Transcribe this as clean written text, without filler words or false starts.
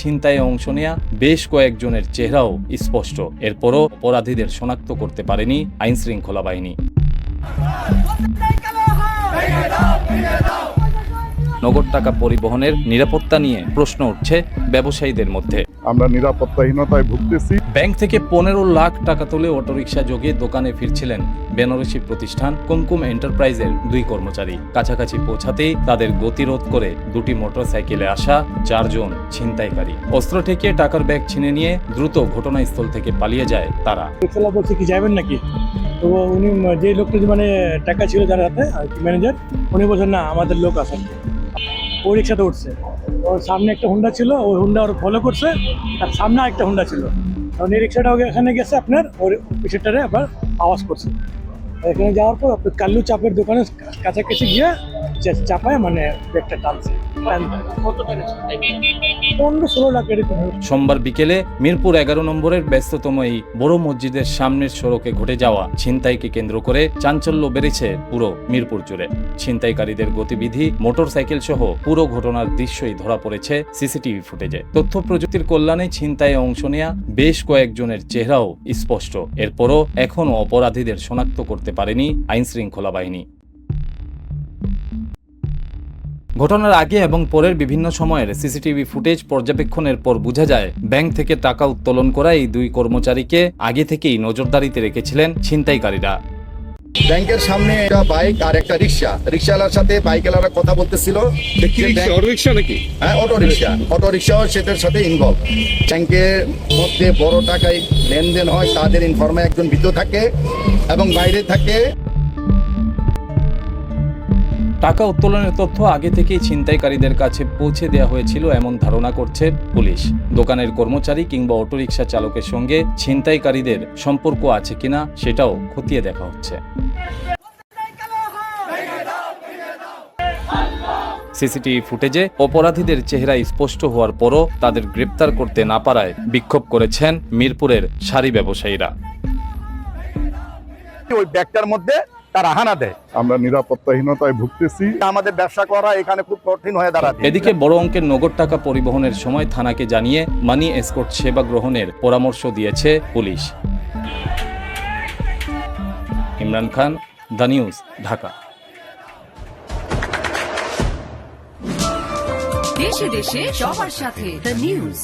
ছিনতাইয়ে অংশ নেয়া বেশ কয়েকজনের চেহারাও স্পষ্ট। এরপরও অপরাধীদের শনাক্ত করতে পারেনি আইনশৃঙ্খলা বাহিনী। নগদ টাকা পরিবহনের নিরাপত্তা নিয়ে প্রশ্ন উঠছে ব্যবসায়ীদের মধ্যে। আমরা নিরাপত্তাহীনতায় ভুগতেছি। ব্যাংক থেকে 15 লাখ টাকা তুলে অটোরিকশা যোগে দোকানে ফিরছিলেন বেনারসি প্রতিষ্ঠান কুমকুম এন্টারপ্রাইজের 2 কর্মচারী। কাছাকাছি পৌঁছাতেই তাদের গতিরোধ করে দুটি মোটরসাইকেলে আসা 4 জন ছিনতাইকারী অস্ত্র ঠেকিয়ে টাকার ব্যাগ ছিনে নিয়ে দ্রুত ঘটনাস্থল থেকে পালিয়ে যায় তারা। বলছে কি যাবেন নাকি, তো উনি যে লোকটা মানে টাকা ছিল যার হাতে ম্যানেজার, উনি বলছেন না আমাদের লোক আসেন। ও রিক্সাতে উঠছে, ওর সামনে একটা হুন্ডা ছিল, ওই হুন্ডা ওর ফলো করছে, আর সামনে একটা হুন্ডা ছিল, তখন এই রিক্সাটা এখানে গেছে আপনার ওর পিছনটারে আবার আওয়াজ করছে। এখানে যাওয়ার পর আপনার কাল্লু চাপের দোকানের কাছাকাছি গিয়ে চাপায় মানে ব্যাগটা টানছে। 15-16 লাখ এরকম। সোমবার বিকেলে মিরপুর 11 নম্বরের ব্যস্ততম এই বড় মসজিদের সামনের সড়কে ঘটে যাওয়া ছিনতাইকে কেন্দ্র করে চাঞ্চল্য বেড়েছে পুরো মিরপুর জুড়ে। ছিনতাইকারীদের গতিবিধি, মোটরসাইকেল সহ পুরো ঘটনার দৃশ্যই ধরা পড়েছে সিসিটিভি ফুটেজে। তথ্য প্রযুক্তির কল্যাণে ছিনতাইয়ে অংশ নেয়া বেশ কয়েকজনের চেহারাও স্পষ্ট। এরপরও এখনও অপরাধীদের শনাক্ত করতে পারেনি আইনশৃঙ্খলা বাহিনী। ঘটনার আগে এবং পরের বিভিন্ন সময়ের সিসিটিভি ফুটেজ পর্যবেক্ষণের পর বোঝা যায়, ব্যাংক থেকে টাকা উত্তোলন করা এই 2 কর্মচারীকে আগে থেকেই নজরদারিতে রেখেছিলেন ছিনতাইকারীরা। ব্যাংকের সামনে একটা বাইক আর একটা রিক্সাওয়ালার সাথে বাইকওয়ালারা কথা বলতেছিল। হ্যাঁ, অটো রিক্সাও সেটার সাথে ইনভলভ। ব্যাংকের মধ্যে বড় টাকায় লেনদেন হয়, তাদের ইনফরমে একজন ভিতর থাকে এবং বাইরে থাকে। টাকা উত্তোলনের তথ্য আগে থেকেই ছিনতাইকারীদের কাছে পৌঁছে দেওয়া হয়েছিল এমন ধারণা করছে পুলিশ। দোকানের কর্মচারী কিংবা অটোরিকশা চালকের সঙ্গে ছিনতাইকারীদের সম্পর্ক আছে কিনা সেটাও খতিয়ে দেখা হচ্ছে। সিসিটিভি ফুটেজে অপরাধীদের চেহারা স্পষ্ট হওয়ার পরও তাদের গ্রেপ্তার করতে না পারায় বিক্ষোভ করেছেন মিরপুরের শাড়ি ব্যবসায়ীরা। ওই ব্যাগটার মধ্যে তারা হানা দেয়। আমরা নিরাপত্তাহীনতায় ভুগতেছি। আমাদের ব্যবসা করা এখানে খুব কঠিন হয়ে দাঁড়াচ্ছে। এদিকে বড় অঙ্কের নগদ টাকা পরিবহনের সময় থানাকে জানিয়ে মানি এসকর্ট সেবা গ্রহণের পরামর্শ দিয়েছে police. Imran Khan, the news, Dhaka. দেশে দেশে সবার সাথে দ্য নিউজ।